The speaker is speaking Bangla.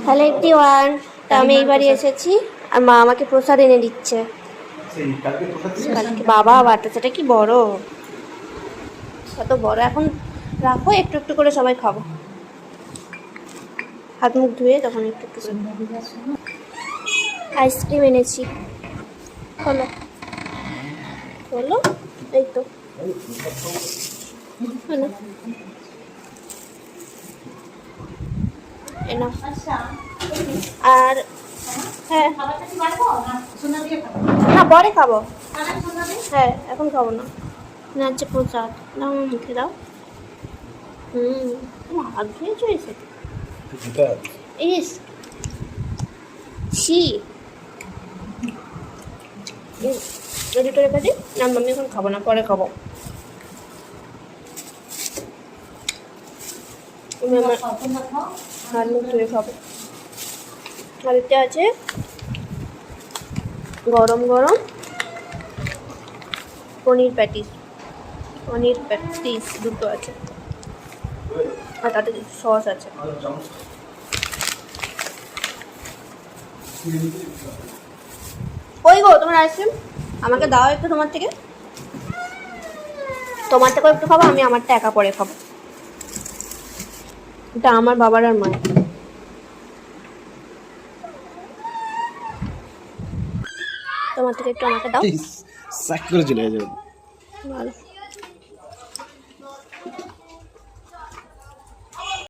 হ্যালো এভরিওয়ান, তো আমি এইবারই এসেছি আর মা আমাকে প্রসাদ এনে দিচ্ছে। কালকে বাবা বাটাচাটা কি বড়, কত বড়। এখন রাখো, একটু একটু করে সবাই খাবো। হাত মুখ ধুয়ে তখন একটু একটু করে। আইসক্রিম এনেছি, হলো হলো, এই তো হলো। এনা আর হ্যাঁ, না পরে খাবো। হ্যাঁ, এখন খাবো না। না হচ্ছে প্রসাদ, দাও আমার মুখে দাও। তোমার হাত ধুয়েছো এসে? ইস ছি, দুটো রেখে দিই না, আমি এখন খাবো না, পরে খাবো। আমি আমার হাত মুখ ধুয়ে খাবো। আর এতে আছে গরম গরম পনির প্যাটিস, দুটো আছে, আর তাতে সস আছে। ওই গো, তোমার আইসক্রিম আমাকে দাও একটু, তোমার থেকেও একটু খাবো, আমি আমারটা একা পরে খাবো। এটা আমার বাবার আর মায়ের। তোমার থেকে একটু আমাকে দাও। সাক করে চলে যাবে। ভালো।